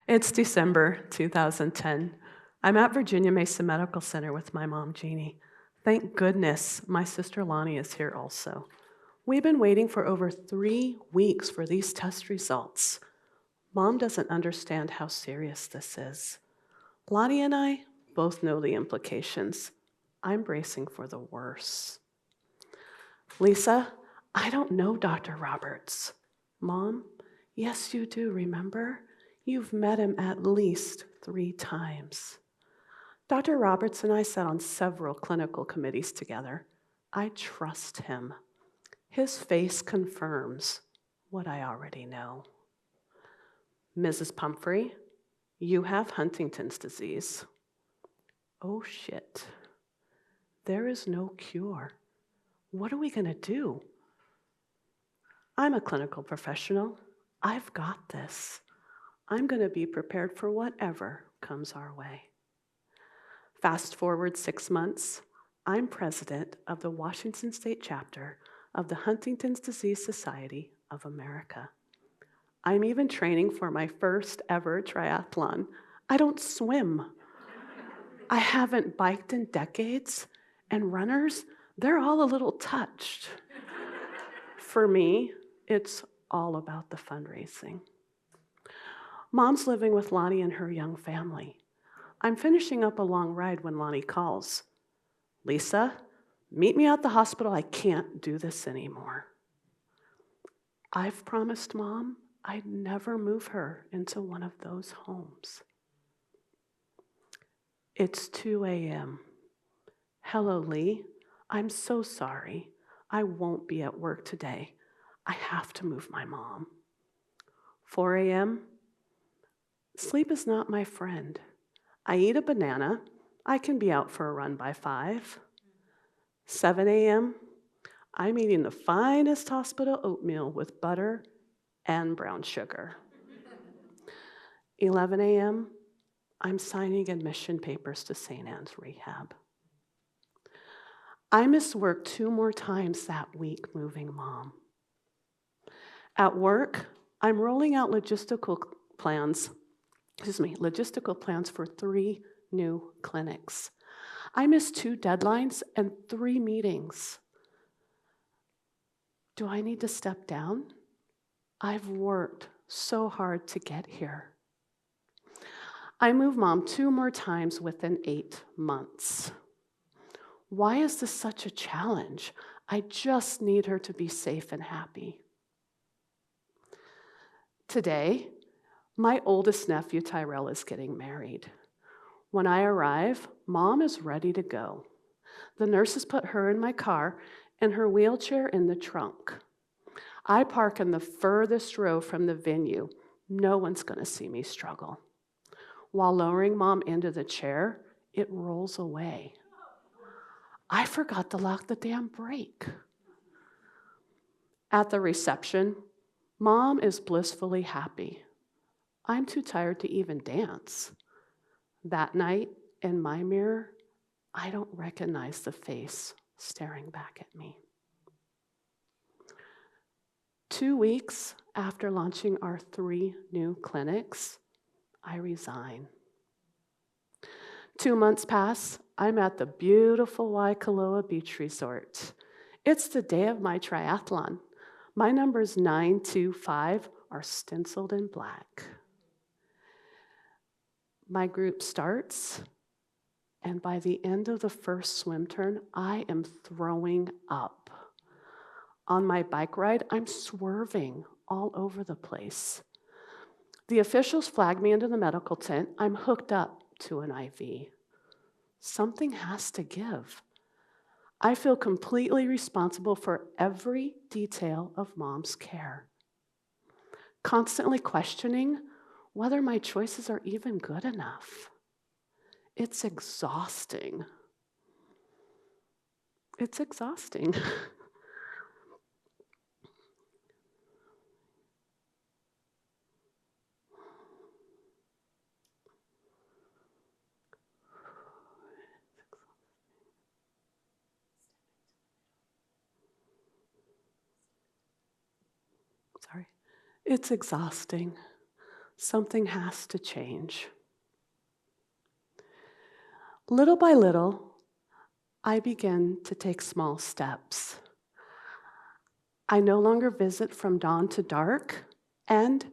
It's December 2010. I'm at Virginia Mesa Medical Center with my mom, Jeannie. Thank goodness my sister Lonnie is here also. We've been waiting for over 3 weeks for these test results. Mom doesn't understand how serious this is. Lonnie and I both know the implications. I'm bracing for the worst. Lisa, I don't know Dr. Roberts. Mom, yes, you do, remember? You've met him at least 3 times. Dr. Roberts and I sat on several clinical committees together. I trust him. His face confirms what I already know. Mrs. Pumphrey, you have Huntington's disease. Oh shit. There is no cure. What are we going to do? I'm a clinical professional. I've got this. I'm going to be prepared for whatever comes our way. Fast forward 6 months, I'm president of the Washington State chapter of the Huntington's Disease Society of America. I'm even training for my first ever triathlon. I don't swim. I haven't biked in decades, and runners, they're all a little touched. For me, it's all about the fundraising. Mom's living with Lonnie and her young family. I'm finishing up a long ride when Lonnie calls. Lisa, meet me at the hospital. I can't do this anymore. I've promised Mom I'd never move her into one of those homes. It's 2 a.m. Hello, Lee. I'm so sorry. I won't be at work today. I have to move my mom. 4 a.m. Sleep is not my friend. I eat a banana. I can be out for a run by 5. 7 a.m. I'm eating the finest hospital oatmeal with butter and brown sugar. 11 a.m. I'm signing admission papers to St. Anne's Rehab. I missed work 2 more times that week moving Mom. At work, I'm rolling out logistical plans for 3 new clinics. I missed 2 deadlines and 3 meetings. Do I need to step down? I've worked so hard to get here. I moved Mom 2 more times within 8 months. Why is this such a challenge? I just need her to be safe and happy. Today, my oldest nephew, Tyrell, is getting married. When I arrive, Mom is ready to go. The nurses put her in my car and her wheelchair in the trunk. I park in the furthest row from the venue. No one's going to see me struggle. While lowering Mom into the chair, it rolls away. I forgot to lock the damn brake. At the reception, Mom is blissfully happy. I'm too tired to even dance. That night, in my mirror, I don't recognize the face staring back at me. 2 weeks after launching our 3 new clinics, I resign. 2 months pass, I'm at the beautiful Waikoloa Beach Resort. It's the day of my triathlon. My numbers 925 are stenciled in black. My group starts, and by the end of the first swim turn, I am throwing up. On my bike ride, I'm swerving all over the place. The officials flag me into the medical tent. I'm hooked up to an IV. Something has to give. I feel completely responsible for every detail of Mom's care. Constantly questioning whether my choices are even good enough. It's exhausting. It's exhausting. Sorry. It's exhausting. Something has to change. Little by little, I begin to take small steps. I no longer visit from dawn to dark, and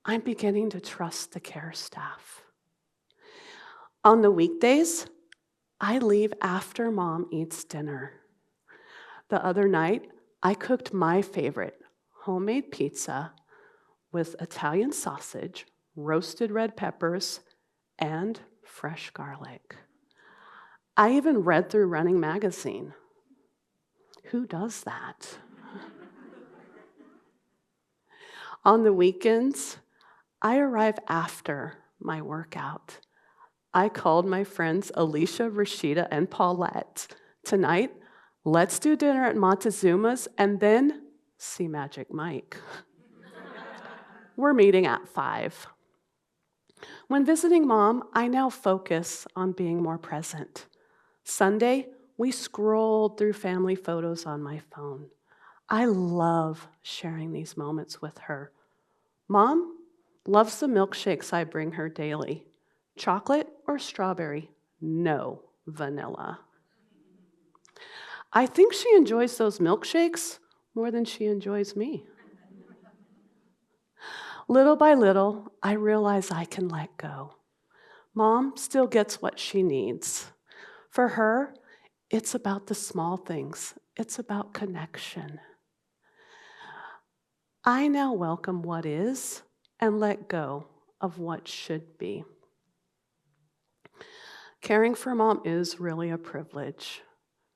I'm beginning to trust the care staff. On the weekdays, I leave after Mom eats dinner. The other night, I cooked my favorite, homemade pizza with Italian sausage, roasted red peppers, and fresh garlic. I even read through Running Magazine. Who does that? On the weekends, I arrive after my workout. I called my friends Alicia, Rashida, and Paulette. Tonight, let's do dinner at Montezuma's and then see Magic Mike. We're meeting at 5. When visiting Mom, I now focus on being more present. Sunday, we scrolled through family photos on my phone. I love sharing these moments with her. Mom loves the milkshakes I bring her daily. Chocolate or strawberry? No, vanilla. I think she enjoys those milkshakes more than she enjoys me. Little by little, I realize I can let go. Mom still gets what she needs. For her, it's about the small things. It's about connection. I now welcome what is and let go of what should be. Caring for Mom is really a privilege.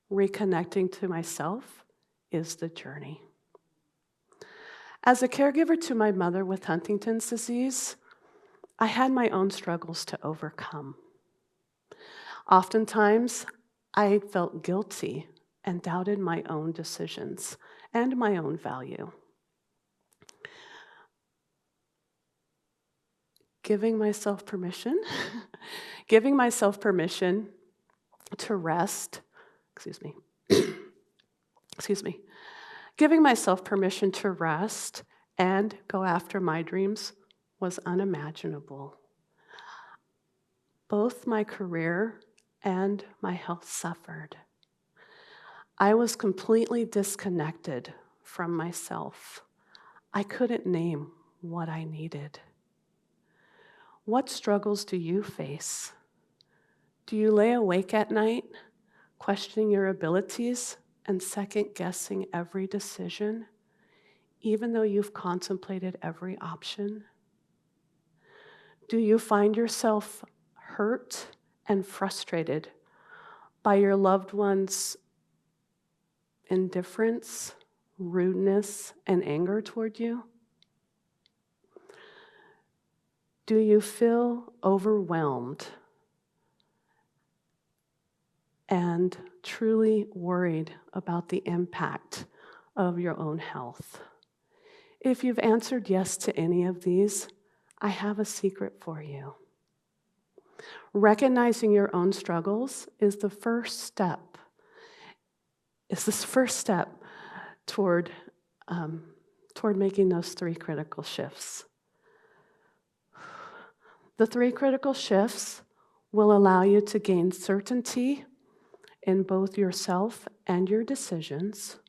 Reconnecting to myself is the journey. As a caregiver to my mother with Huntington's disease, I had my own struggles to overcome. Oftentimes, I felt guilty and doubted my own decisions and my own value. Giving myself permission to rest, Giving myself permission to rest and go after my dreams was unimaginable. Both my career and my health suffered. I was completely disconnected from myself. I couldn't name what I needed. What struggles do you face? Do you lay awake at night, questioning your abilities and second-guessing every decision, even though you've contemplated every option? Do you find yourself hurt and frustrated by your loved one's indifference, rudeness, and anger toward you? Do you feel overwhelmed and truly worried about the impact of your own health? If you've answered yes to any of these, I have a secret for you. Recognizing your own struggles is the first step. Toward making those 3 critical shifts. The 3 critical shifts will allow you to gain certainty in both yourself and your decisions,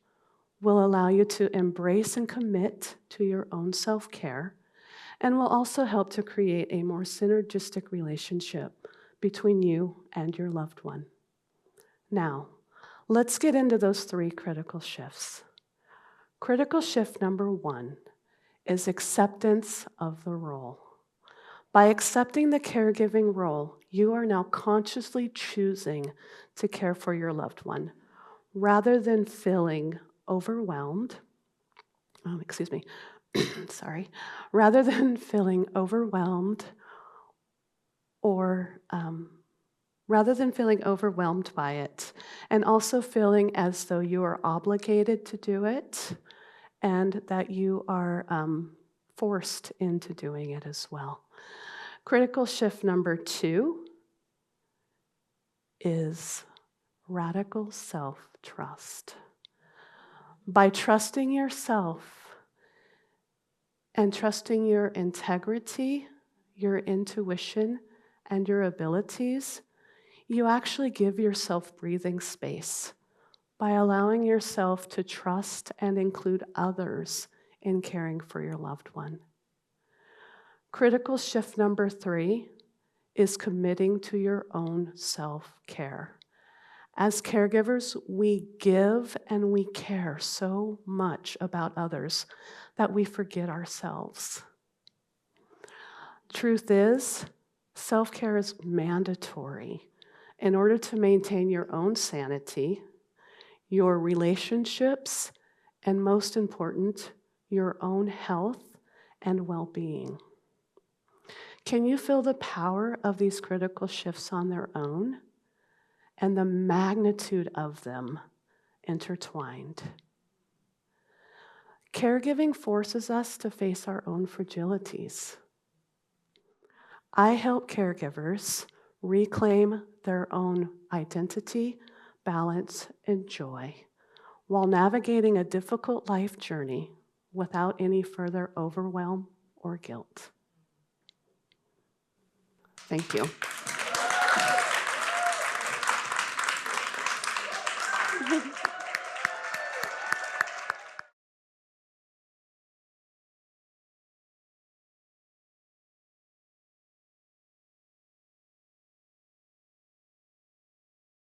will allow you to embrace and commit to your own self-care, and will also help to create a more synergistic relationship between you and your loved one. Now, let's get into those 3 critical shifts. Critical shift number 1 is acceptance of the role. By accepting the caregiving role, you are now consciously choosing to care for your loved one rather than feeling overwhelmed. Rather than feeling overwhelmed by it, and also feeling as though you are obligated to do it and that you are forced into doing it as well. Critical shift number 2 is radical self-trust. By trusting yourself and trusting your integrity your intuition, and your abilities, you actually give yourself breathing space by allowing yourself to trust and include others in caring for your loved one. Critical shift number 3 is committing to your own self-care. As caregivers, we give and we care so much about others that we forget ourselves. Truth is, self-care is mandatory in order to maintain your own sanity, your relationships, and most important, your own health and well-being. Can you feel the power of these critical shifts on their own and the magnitude of them intertwined? Caregiving forces us to face our own fragilities. I help caregivers reclaim their own identity, balance, and joy while navigating a difficult life journey without any further overwhelm or guilt. Thank you.